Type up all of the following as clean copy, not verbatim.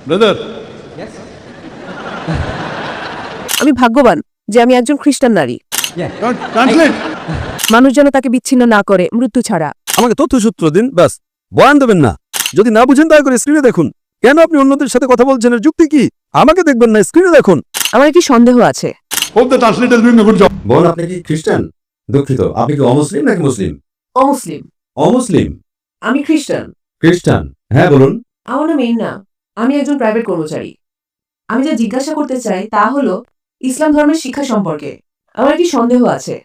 Brother, আমি ভাগ্যবান যে আমি একজন খ্রিস্টান নারী। ট্রান্সলেট। মানুষ যেন তাকে বিচ্ছিন্ন না করে মৃত্যু ছাড়া। আমাকে তথ্যসূত্র দিন, ব্যাস। বয়ান দেবেন না। যদি না বুঝেন দয়া করে স্ক্রিনে দেখুন। কেন আপনি অন্যদের সাথে কথা বলছেন, এর যুক্তি কি? আমাকে দেখবেন না, স্ক্রিনে দেখুন। আমার একটি সন্দেহ আছে। Hope the translator is doing a good job. বোন, আপনি কি খ্রিস্টান? দুঃখিত, আপনি কি অমুসলিম নাকি মুসলিম? অমুসলিম। অমুসলিম। আমি খ্রিস্টান। খ্রিস্টান, হ্যাঁ বলুন। আমার নাম ইন্না। আমি একজন প্রাইভেট কর্মচারী। আমি যা জিজ্ঞাসা করতে চাই তা হলো ইসলাম ধর্মের শিক্ষা সম্পর্কে। আমার একটি সন্দেহ আছে।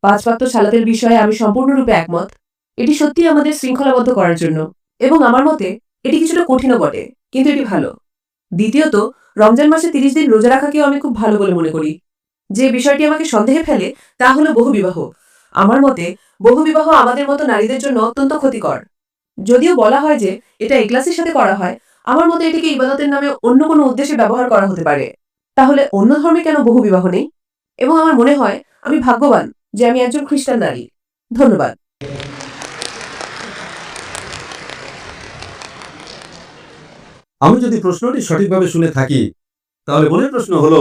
5 ওয়াক্ত সালাতের বিষয়ে আমি সম্পূর্ণরূপে একমত। এটি সত্যি আমাদের শৃঙ্খলাবদ্ধ করার জন্য, এবং আমার মতে এটি কিছুটা কঠিনও বটে, কিন্তু এটি ভালো। দ্বিতীয়ত, রমজান মাসে 30 দিন রোজা রাখাকেও আমি খুব ভালো বলে মনে করি। যে বিষয়টি আমাকে সন্দেহে ফেলে তা হলো বহুবিবাহ। আমার মতে বহুবিবাহ আমাদের মতো নারীদের জন্য অত্যন্ত ক্ষতিকর। যদিও বলা হয় যে এটা ইখলাসের সাথে করা হয়, আমার মতে এটিকে ইবাদতের নামে অন্য কোনো উদ্দেশ্যে ব্যবহার করা হতে পারে। তাহলে অন্য ধর্মে কেন বহুবিবাহ নেই? এবং আমার মনে হয় আমি ভাগ্যবান যে আমি একজন খ্রিস্টান নারী। ধন্যবাদ। আমি যদি প্রশ্নটি সঠিকভাবে শুনে থাকি, তাহলে বোনের প্রশ্ন হলো,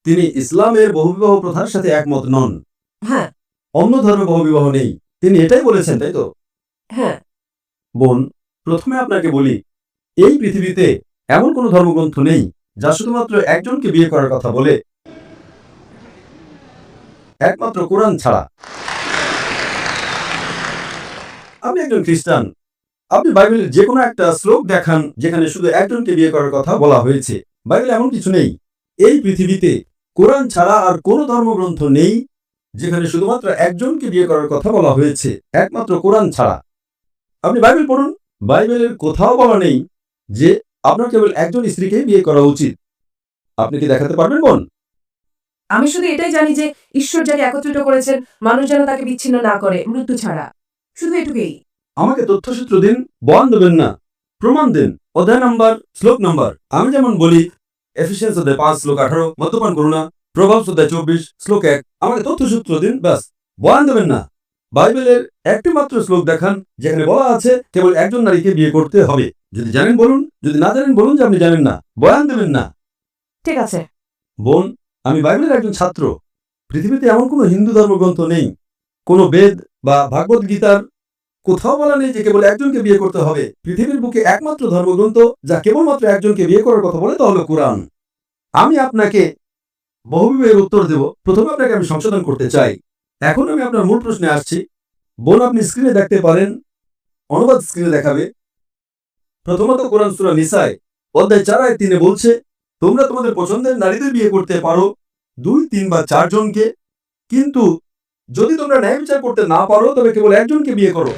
তিনি ইসলামের বহুবিবাহ প্রথার সাথে একমত নন। হ্যাঁ। অন্য ধর্মে বহুবিবাহ নেই, তিনি এটাই বলেছেন, তাই তো? হ্যাঁ। বোন, প্রথমে আপনাকে বলি, এই পৃথিবীতে এমন কোনো ধর্মগ্রন্থ নেই যা শুধুমাত্র একজনকে বিয়ে করার কথা বলে, একমাত্র কোরআন ছাড়া। আপনি একজন খ্রিস্টান, আপনি বাইবেলের যে কোনো একটা শ্লোক দেখান যেখানে শুধু একজনকে বিয়ে করার কথা বলা হয়েছে। বাইবেলে এমন কিছু নেই। এই পৃথিবীতে কোরআন ছাড়া আর কোনো ধর্মগ্রন্থ নেই যেখানে শুধুমাত্র একজনকে বিয়ে করার কথা বলা হয়েছে, একমাত্র কোরআন ছাড়া। আপনি বাইবেল পড়ুন, বাইবেলের কোথাও বলা নেই যে আপনার কেবল একজন স্ত্রীকেই বিয়ে করা উচিত। আপনি কি দেখাতে পারবেন বোন? আমি শুধু এটাই জানি যে ঈশ্বর যাকে একত্রিত করেছেন মানুষ যেন তাকে বিচ্ছিন্ন না করে মৃত্যু ছাড়া। শুধু এটুকুই। আমাকে তথ্যসূত্র দিন, বয়ান দেবেন না। প্রমাণ দিন, অধ্যায় নাম্বার, শ্লোক নাম্বার। আমি যেমন বলি, এফিসিয়েন্স অধ্যায় 5 শ্লোক 18, মদ্যপান করো না। প্রভাবস অধ্যায় 24 শ্লোক 1। আমাকে তথ্যসূত্র দিন, ব্যাস। বয়ান দেবেন না। বাইবেলের একটি মাত্র শ্লোক দেখান যেখানে বলা আছে কেবল একজন নারীকে বিয়ে করতে হবে। যদি জানেন বলুন, যদি না জানেন বলুন যে আপনি জানেন না। বয়ান দেবেন না। ঠিক আছে। বোন, আমি বাইবেলের একজন ছাত্র। পৃথিবীতে এমন কোনো হিন্দু ধর্মগ্রন্থ নেই, কোনো বেদ বা ভাগবত গীতার কোথাও বলা নেই যে কেবল একজনকে বিয়ে করতে হবে। পৃথিবীর বুকে একমাত্র ধর্মগ্রন্থ যা কেবলমাত্র একজনকে বিয়ে করার কথা বলে তা হলো কোরআন। আমি আপনাকে বহুবিবাহের উত্তর দেব। প্রথমে আপনাকে আমি সংশোধন করতে চাই। এখন আমি আপনার মূল প্রশ্নে আসছি। বোন, আপনি স্ক্রিনে দেখতে পারেন, অনুবাদ স্ক্রিনে দেখাবে। প্রথমত কোরআন সূরা নিসায় অধ্যায় 4 আয়াত 3 বলছে, তোমরা তোমাদের পছন্দের নারীদের বিয়ে করতে পারো 2, 3 বা 4 জনকে, কিন্তু যদি তোমরা ন্যায় বিচার করতে না পারো তবে কেবল একজনকে বিয়ে করো।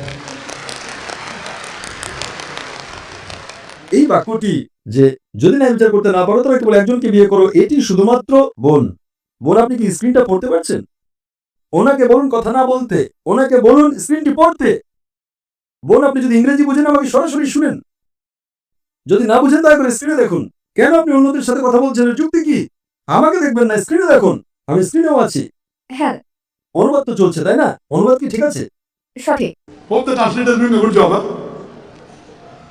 এই বাক্যটি যে যদি ন্যায় বিচার করতে না পারো তবে কেবল একজনকে বিয়ে করো, এটি শুধুমাত্র বোন, আপনি কি স্ক্রিনটা পড়তে পারছেন? ওনাকে বলুন কথা না বলতে, ওনাকে বলুন স্ক্রিনটি পড়তে। বোন, আপনি যদি ইংরেজি বুঝেন আমাকে সরাসরি শুনেন, যদি না বুঝেন দয়া করে স্ক্রিনে দেখুন। কেন আপনি অন্যদের সাথে কথা বলছেন, এর যুক্তি কি? আমাকে দেখবেন না, স্ক্রিনে দেখুন। আমি স্ক্রিনেও আছি। হ্যাঁ, অনুবাদ তো চলছে, তাই না? অনুবাদ কি ঠিক আছে? সঠিক। Hope the translator is doing a good job. Huh?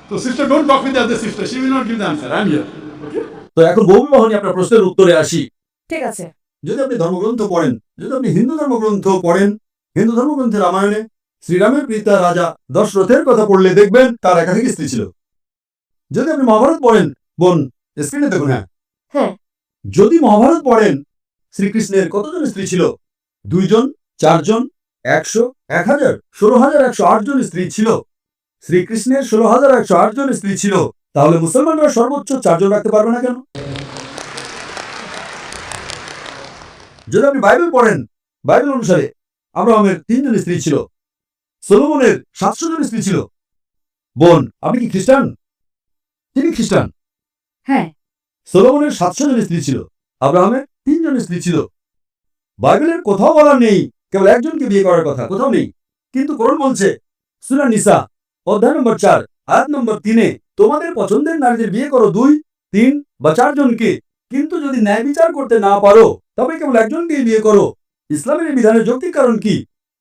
So sister, don't talk with the other sister. She will not give the answer. I'm here. Okay? তো এখন বহুবিবাহ নিয়ে আপনার প্রশ্নের উত্তরে আসি। ঠিক আছে। যদি আপনি ধর্মগ্রন্থ পড়েন, যদি আপনি হিন্দু ধর্মগ্রন্থ পড়েন, হিন্দু ধর্মগ্রন্থের রামায়ণে শ্রীরামের পিতা রাজা দশরথের কথা পড়লে দেখবেন তার একাধিক স্ত্রী ছিল। যদি আপনি মহাভারত পড়েন, বোন স্ক্রিনে দেখুন। হ্যাঁ হ্যাঁ। যদি মহাভারত পড়েন, শ্রীকৃষ্ণের কতজন স্ত্রী ছিল? 2 জন, 4 জন, 100, 1000, 16108 জন স্ত্রী ছিল। শ্রীকৃষ্ণের 16108 জন স্ত্রী ছিল। তাহলে মুসলমানরা সর্বোচ্চ 4 জন রাখতে পারবে না কেন? যদি আপনি বাইবেল পড়েন, বাইবেল অনুসারে আব্রাহামের 3 জন স্ত্রী ছিল, সলোমনের 700 জন স্ত্রী ছিল। বোন, আপনি কি খ্রিস্টান? তিনি খ্রিস্টান। হ্যাঁ। সলোমনের 700 জন স্ত্রী ছিল, আব্রাহামের 3 জন স্ত্রী ছিল। বাইবেলের কোথাও বলা নেই কেবল একজনকে বিয়ে করার কথা, কোথাও নেই। কিন্তু কোরআন বলছে সূরা নিসা অধ্যায় নম্বর 4 আয়াত নম্বর 3, তোমাদের পছন্দের নারীদের বিয়ে করো 2, 3 বা 4 জনকে, কিন্তু যদি ন্যায় বিচার করতে না পারো তবে কেবল একজনকেই বিয়ে করো। ইসলামের এই বিধানের যৌক্তিক কারণ কি?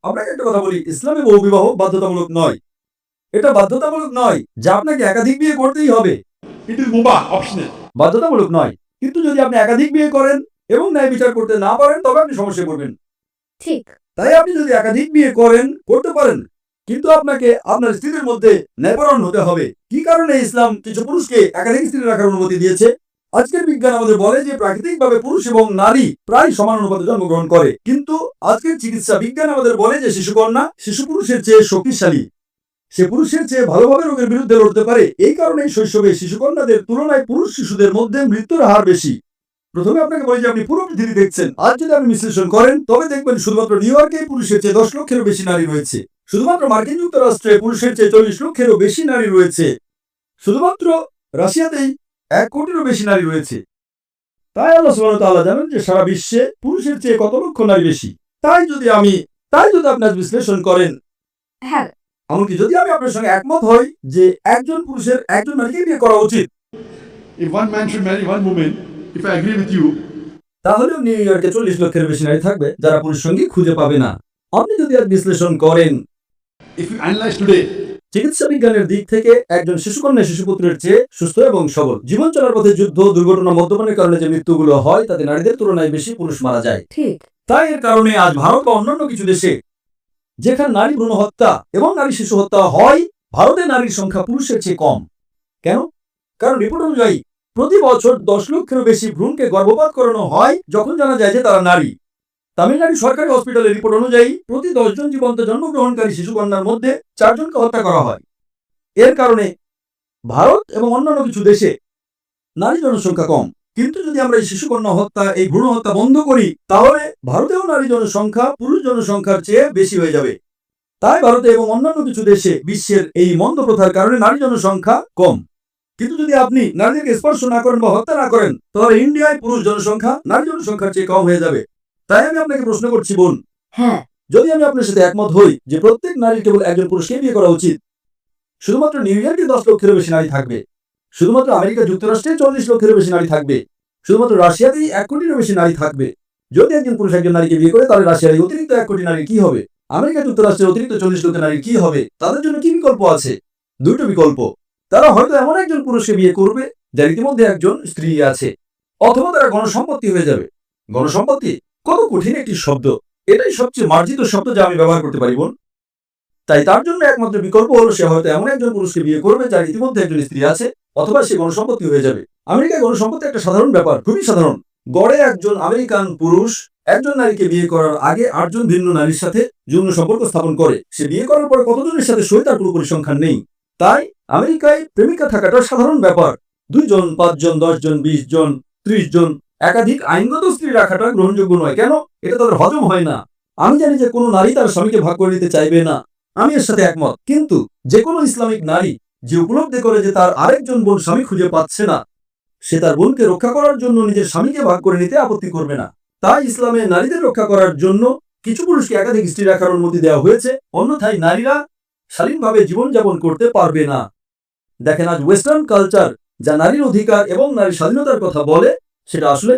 আপনাকে একটা কথা বলি, ইসলামে বহুবিবাহ বাধ্যতামূলক নয়। এটা বাধ্যতামূলক নয় যে আপনাকে একাধিক বিয়ে করতেই হবে। It is mubah, optional. বাধ্যতামূলক নয়। কিন্তু যদি আপনি একাধিক বিয়ে করেন এবং ন্যায় বিচার করতে না পারেন তবে আপনি সমস্যায় পড়বেন। ঠিক। তাই আপনি যদি একাধিক বিয়ে করতে পারেন, কিন্তু আপনাকে আপনার স্ত্রীদের মধ্যে ন্যায়পরায়ণ হতে হবে। কি কারণে ইসলাম কিছু পুরুষকে একাধিক স্ত্রী রাখার অনুমতি দিয়েছে? আজকের বিজ্ঞান আমাদের বলে যে প্রাকৃতিকভাবে পুরুষ এবং নারী প্রায় সমান অনুপাতে জন্মগ্রহণ করে, কিন্তু আজকের চিকিৎসা বিজ্ঞান আমাদের বলে যে শিশুকন্যা শিশু পুরুষের চেয়ে শক্তিশালী, সে পুরুষের চেয়ে ভালোভাবে রোগের বিরুদ্ধে লড়তে পারে। এই কারণেই শৈশবে শিশুকন্যাদের তুলনায় পুরুষ শিশুদের মধ্যে মৃত্যুর হার বেশি। প্রথমে আপনাকে বলি যে আপনি পুরো পৃথিবী দেখছেন, আজ যদি আপনি বিশ্লেষণ করেন তবে দেখবেন শুধুমাত্র নিউ ইয়র্কে পুরুষের চেয়ে 10 লক্ষেরও বেশি নারী রয়েছে। শুধুমাত্র মার্কিন যুক্তরাষ্ট্রে পুরুষের চেয়ে 40 লক্ষেরও বেশি নারী রয়েছে। শুধুমাত্র রাশিয়াতেই 1 কোটিরও বেশি নারী রয়েছে। তাই আল্লাহ সুবহানাহু ওয়া তাআলা জানেন যে সারা বিশ্বে পুরুষের চেয়ে কত লক্ষ নারী বেশি। তাই যদি আপনি আজ বিশ্লেষণ করেন, হ্যাঁ, এমনকি যদি আমি আপনার সঙ্গে একমত হই যে একজন পুরুষের একজন নারীকে বিয়ে করা উচিত, If one man should marry one woman, if I agree with you, তাহলেও নিউ ইয়র্কে 40 লক্ষের বেশি নারী থাকবে যারা পুরুষ সঙ্গী খুঁজে পাবে না। আপনি যদি আজ বিশ্লেষণ করেন, if you analyze today, চিকিৎসা বিজ্ঞানের দিক থেকে একজন শিশুকন্যা শিশুপুত্রের চেয়ে সুস্থ এবং সবল। জীবন চলার পথে যুদ্ধ, দুর্ঘটনা, মদ্যপানের কারণে যে মৃত্যুগুলো হয় তাতে নারীদের তুলনায় বেশি পুরুষ মারা যায়। ঠিক। তাই এর কারণে আজ ভারত বা অন্যান্য কিছু দেশে যেখানে নারী ভ্রূণ হত্যা এবং নারী শিশু হত্যা হয়, ভারতে নারীর সংখ্যা পুরুষের চেয়ে কম। কেন? কারণ রিপোর্ট অনুযায়ী প্রতি বছর 10 লক্ষেরও বেশি ভ্রূণকে গর্ভপাত করানো হয় যখন জানা যায় যে তারা নারী। তামিলনাড়ু সরকারি হসপিটালের রিপোর্ট অনুযায়ী প্রতি 10 জন জীবন্ত জন্মগ্রহণকারী শিশুকন্যার মধ্যে 4 জনকে হত্যা করা হয়। এর কারণে ভারত এবং অন্যান্য কিছু দেশে নারী জনসংখ্যা কম। কিন্তু যদি আমরা এই শিশুকন্যা হত্যা, এই ভ্রূণ হত্যা বন্ধ করি, তাহলে ভারতেও নারী জনসংখ্যা পুরুষ জনসংখ্যার চেয়ে বেশি হয়ে যাবে। তাই ভারতে এবং অন্যান্য কিছু দেশে বিশ্বের এই মন্দ প্রথার কারণে নারী জনসংখ্যা কম। কিন্তু যদি আপনি নারীদেরকে স্পর্শ না করেন বা হত্যা না করেন, তাহলে ইন্ডিয়ায় পুরুষ জনসংখ্যা নারী জনসংখ্যার চেয়ে কম হয়ে যাবে। তাই আমি আপনাকে প্রশ্ন করছি বোন, হ্যাঁ, যদি আমি আপনার সাথে একমত হই যে প্রত্যেক নারীর কেবল একজন পুরুষকে বিয়ে করা উচিত, শুধুমাত্র নিউ ইয়র্কে 10 লক্ষেরও বেশি নারী থাকবে, শুধুমাত্র আমেরিকা যুক্তরাষ্ট্রে 40 লক্ষেরও বেশি নারী থাকবে, শুধুমাত্র রাশিয়াতেই 1 কোটিরও বেশি নারী থাকবে। যদি একজন পুরুষ একজন নারীকে বিয়ে করে, তাহলে রাশিয়ার এই অতিরিক্ত 1 কোটি নারীর কি হবে? আমেরিকা যুক্তরাষ্ট্রের অতিরিক্ত 40 লক্ষ নারীর কি হবে? তাদের জন্য কি বিকল্প আছে? দুটো বিকল্প। তারা হয়তো এমন একজন পুরুষকে বিয়ে করবে যার ইতিমধ্যে একজন স্ত্রী আছে, অথবা তারা গণসম্পত্তি হয়ে যাবে। গণসম্পত্তি কত কঠিন একটি শব্দ! এটাই সবচেয়ে মার্জিত শব্দ যা আমি ব্যবহার করতে পারি বোন। তাই তার জন্য একমাত্র বিকল্প হলো সে হয়তো এমন একজন পুরুষকে বিয়ে করবে যার ইতিমধ্যে একজন স্ত্রী আছে, অথবা সে গণসম্পত্তি হয়ে যাবে। আমেরিকায় গণসম্পত্তি একটা সাধারণ ব্যাপার, খুবই সাধারণ। গড়ে একজন আমেরিকান পুরুষ একজন নারীকে বিয়ে করার আগে 8 জন ভিন্ন নারীর সাথে যৌন সম্পর্ক স্থাপন করে। সে বিয়ে করার পরে কতজনের সাথে শোয় তার পুরো পরিসংখ্যান নেই। তাই আমেরিকায় প্রেমিকা থাকাটা সাধারণ ব্যাপার। 2 জন, 5 জন, 10 জন, 20 জন, 30 জন, একাধিক আইনগত স্ত্রী রাখাটা গ্রহণযোগ্য নয়। কেন? এটা তাদের হজম হয় না। আমি জানি যে কোনো নারী তার স্বামীকে ভাগ করে নিতে চাইবে না, আমি এর সাথে একমত। কিন্তু যে কোনো ইসলামিক নারী যে উপলব্ধি করে যে তার আরেকজন বোন স্বামী খুঁজে পাচ্ছে না, সে তার বোনকে রক্ষা করার জন্য নিজের স্বামীকে ভাগ করে নিতে আপত্তি করবে না। তাই ইসলামে নারীদের রক্ষা করার জন্য কিছু পুরুষকে একাধিক স্ত্রী রাখার অনুমতি দেওয়া হয়েছে, অন্যথায় নারীরা স্বাধীনভাবে জীবনযাপন করতে পারবে না। দেখেন, আজ ওয়েস্টার্ন কালচার যা নারীর অধিকার এবং নারীর স্বাধীনতার কথা বলে, সেটা আসলে